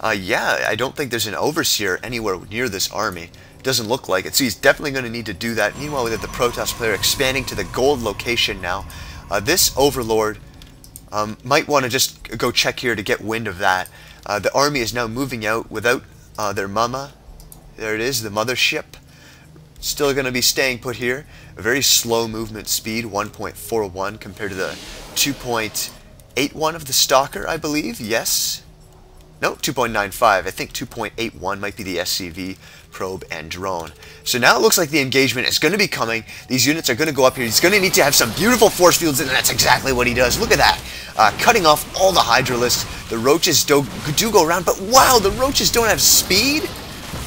Yeah, I don't think there's an Overseer anywhere near this army. Doesn't look like it, so he's definitely going to need to do that. Meanwhile, we have the Protoss player expanding to the gold location now. This Overlord might want to just go check here to get wind of that. The army is now moving out without their mama. There it is, the mothership. Still going to be staying put here. A very slow movement speed, 1.41 compared to the 2.81 of the Stalker, I believe. Yes. No, 2.95. I think 2.81 might be the SCV, probe, and drone. So now it looks like the engagement is going to be coming. These units are going to go up here. He's going to need to have some beautiful force fields, and that's exactly what he does. Look at that. Cutting off all the Hydralisks. The Roaches do go around, but wow, the Roaches don't have speed?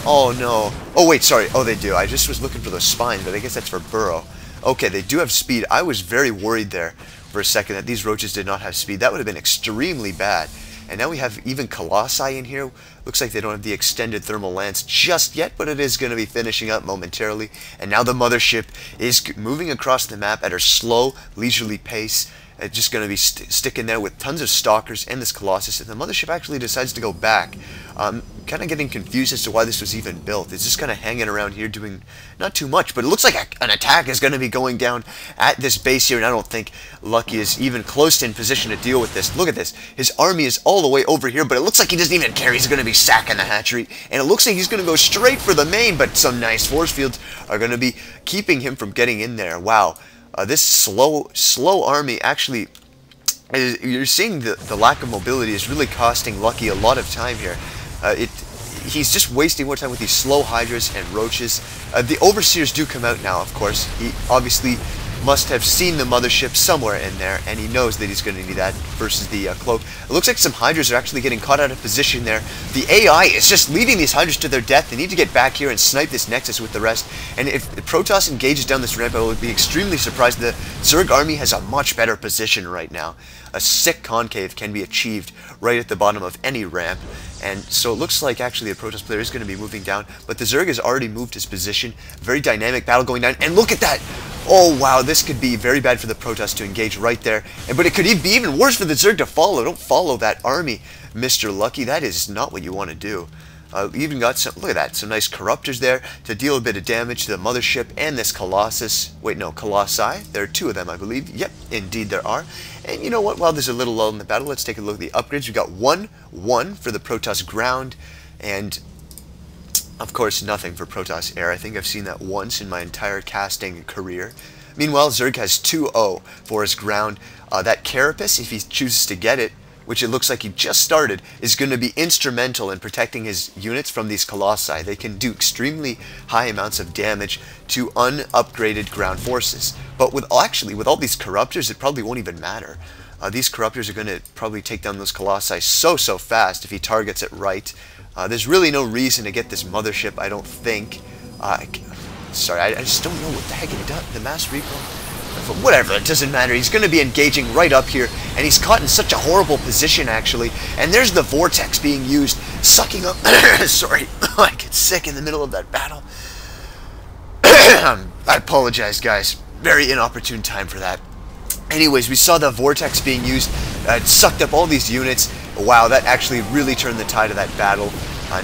Oh, no. Oh, wait, sorry. Oh, they do. I just was looking for those spines, but I guess that's for Burrow. Okay, they do have speed. I was very worried there for a second that these Roaches did not have speed. That would have been extremely bad. And now we have even Colossi in here. Looks like they don't have the extended thermal lance just yet, but it is going to be finishing up momentarily. And now the mothership is moving across the map at her slow, leisurely pace. It's just going to be sticking there with tons of Stalkers and this Colossus. And the mothership actually decides to go back. Kind of getting confused as to why this was even built. It's just kind of hanging around here doing not too much, but it looks like an attack is going to be going down at this base here, and I don't think Lucky is even close to in position to deal with this. Look at this. His army is all the way over here, but it looks like he doesn't even care. He's going to be sacking the hatchery, and it looks like he's going to go straight for the main, but some nice force fields are going to be keeping him from getting in there. Wow. This slow army actually, you're seeing the lack of mobility is really costing Lucky a lot of time here. He's just wasting more time with these slow Hydras and Roaches. The Overseers do come out now, of course. He obviously must have seen the mothership somewhere in there, and he knows that he's going to need that versus the Cloak. It looks like some Hydras are actually getting caught out of position there. The AI is just leading these Hydras to their death. They need to get back here and snipe this Nexus with the rest. And if Protoss engages down this ramp, I would be extremely surprised. The Zerg army has a much better position right now. A sick concave can be achieved right at the bottom of any ramp. And so it looks like actually the Protoss player is going to be moving down, but the Zerg has already moved his position. Very dynamic battle going down, and look at that! Oh wow, this could be very bad for the Protoss to engage right there, but it could be even worse for the Zerg to follow. Don't follow that army, Mr. Lucky. That is not what you want to do. Even got some, look at that, some nice Corruptors there to deal a bit of damage to the mothership and this Colossus. Wait, no, Colossi. There are two of them, I believe. Yep, indeed there are. And you know what? While there's a little lull in the battle, let's take a look at the upgrades. We've got 1-1 for the Protoss ground, and of course nothing for Protoss air. I think I've seen that once in my entire casting career. Meanwhile, Zerg has 2-0 for his ground. That Carapace, if he chooses to get it, which it looks like he just started, is going to be instrumental in protecting his units from these Colossi. They can do extremely high amounts of damage to unupgraded ground forces. But with all these Corruptors, it probably won't even matter. These Corruptors are going to probably take down those Colossi so fast if he targets it right. There's really no reason to get this mothership, I don't think. Sorry, I just don't know what the heck he does. The mass recall? Whatever, it doesn't matter. He's going to be engaging right up here, and he's caught in such a horrible position, actually. And there's the Vortex being used, sucking up... Sorry, I get sick in the middle of that battle. I apologize, guys. Very inopportune time for that. Anyways, we saw the Vortex being used. It sucked up all these units. Wow, that actually really turned the tide of that battle.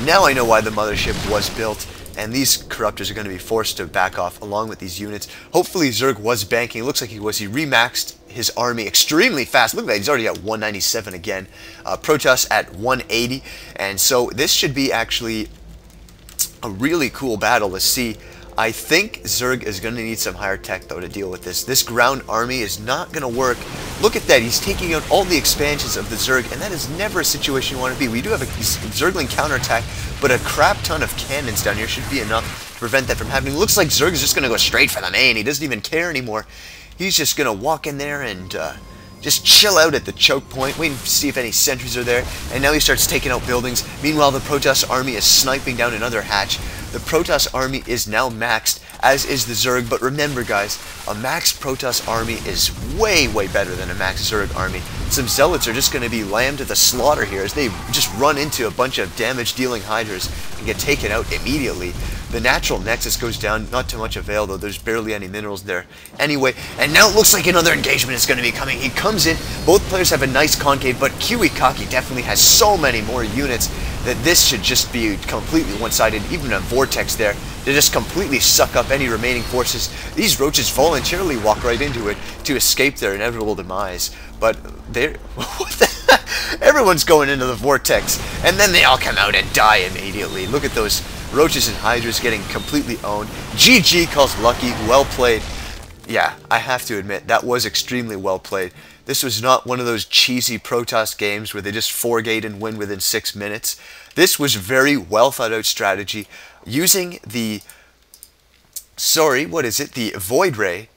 Now I know why the mothership was built. And these Corruptors are going to be forced to back off along with these units. Hopefully Zerg was banking. It looks like he was. He remaxed his army extremely fast. Look at that. He's already at 197 again. Protoss at 180. And so this should be actually a really cool battle to see. I think Zerg is going to need some higher tech, though, to deal with this. This ground army is not going to work. Look at that. He's taking out all the expansions of the Zerg, and that is never a situation you want to be. We do have a Zergling counterattack, but a crap ton of cannons down here should be enough to prevent that from happening. Looks like Zerg is just going to go straight for the main. He doesn't even care anymore. He's just going to walk in there and just chill out at the choke point, waiting to see if any sentries are there, and now he starts taking out buildings. Meanwhile, the Protoss army is sniping down another hatch. The Protoss army is now maxed, as is the Zerg, but remember guys, a maxed Protoss army is way better than a maxed Zerg army. Some Zealots are just going to be lammed to the slaughter here as they just run into a bunch of damage-dealing Hydras and get taken out immediately. The natural Nexus goes down, not to much avail though, there's barely any minerals there. Anyway, and now it looks like another engagement is going to be coming. He comes in, both players have a nice concave, but KiWiKaKi definitely has so many more units. that this should just be completely one-sided, even a vortex there, to just completely suck up any remaining forces. These roaches voluntarily walk right into it to escape their inevitable demise, but they're... what the heck? Everyone's going into the vortex, and then they all come out and die immediately. Look at those roaches and hydras getting completely owned. GG calls Lucky, well played. Yeah, I have to admit, that was extremely well played. This was not one of those cheesy Protoss games where they just 4-gate and win within 6 minutes. This was very well thought out strategy, using the, the Void Ray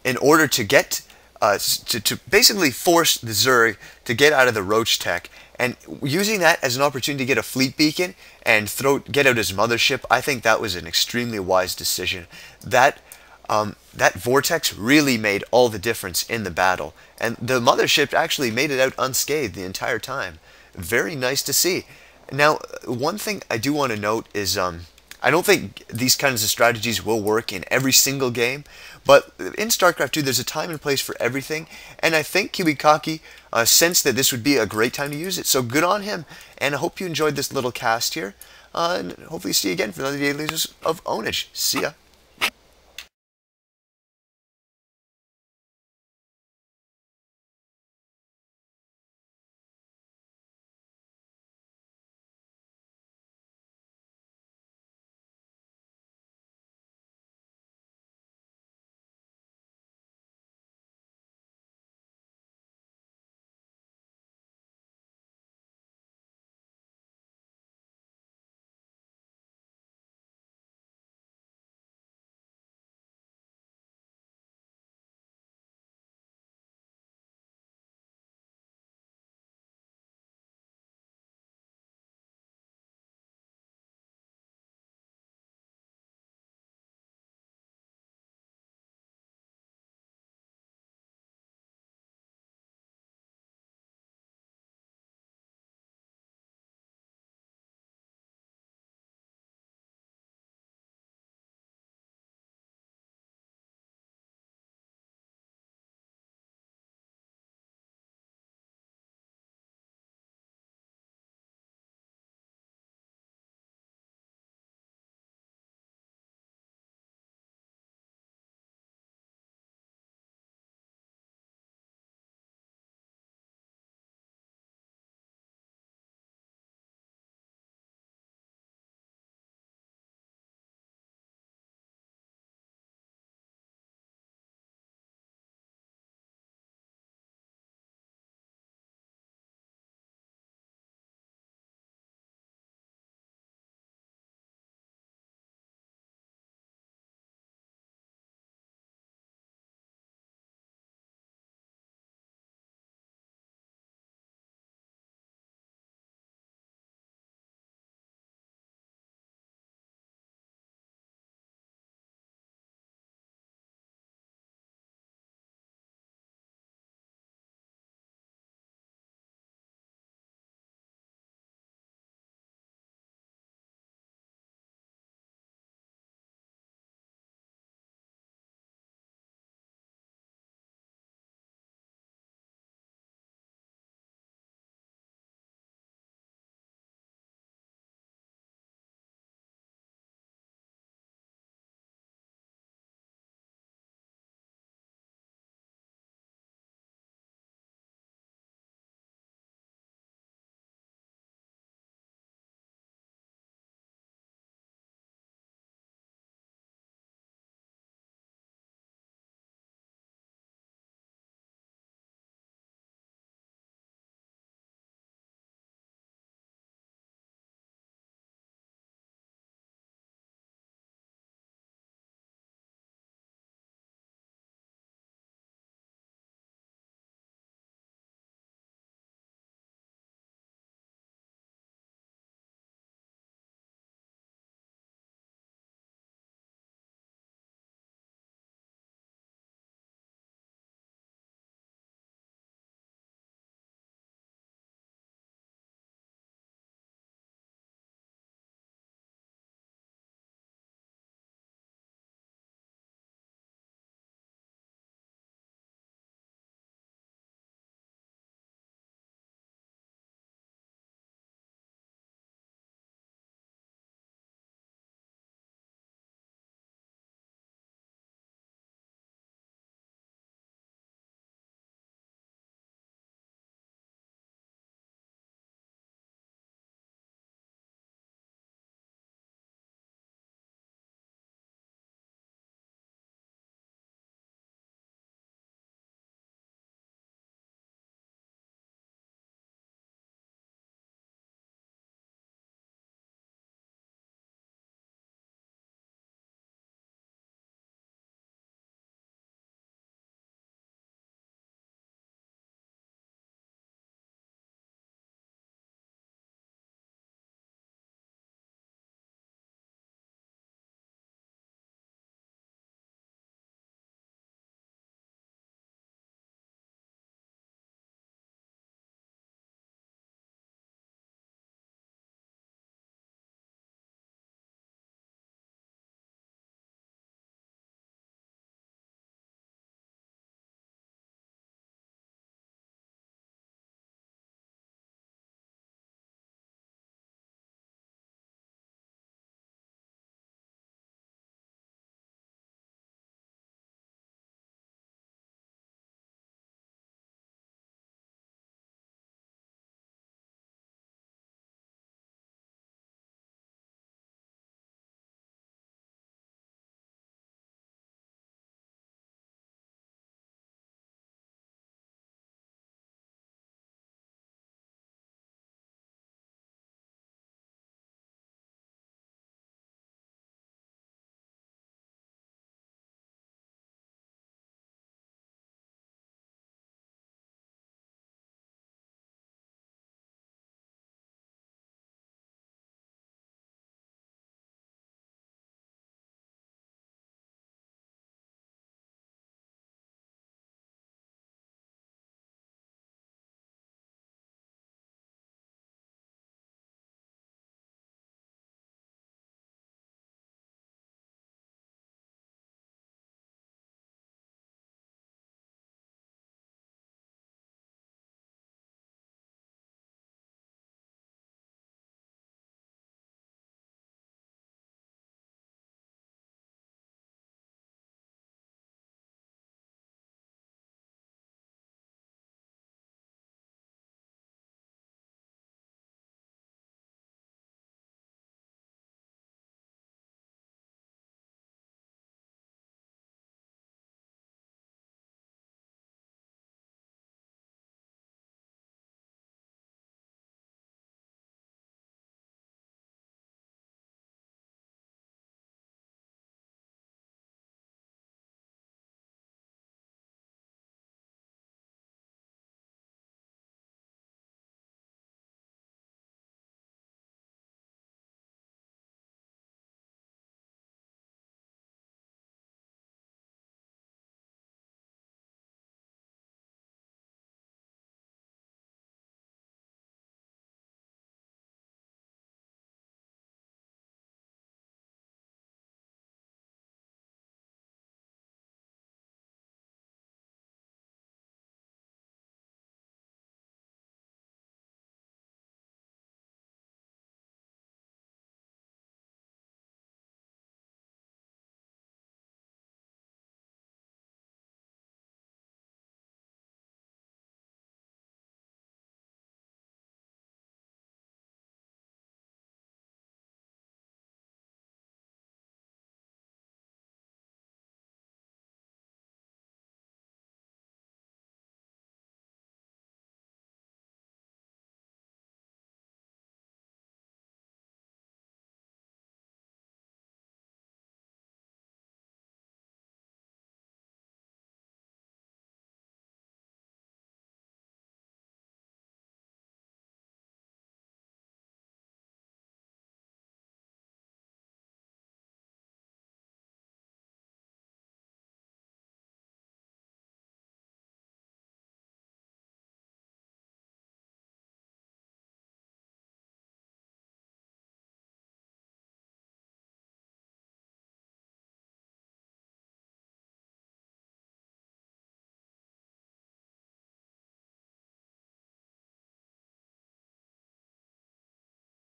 in order to get, to basically force the Zerg to get out of the Roach tech, and using that as an opportunity to get a fleet beacon and get out his mothership. I think that was an extremely wise decision. That vortex really made all the difference in the battle, and the mothership actually made it out unscathed the entire time. Very nice to see. Now, one thing I do want to note is I don't think these kinds of strategies will work in every single game, but in StarCraft 2 there's a time and place for everything, and I think KiWiKaKi sensed that this would be a great time to use it, so good on him, and I hope you enjoyed this little cast here, and hopefully see you again for another daily of Ownage. See ya.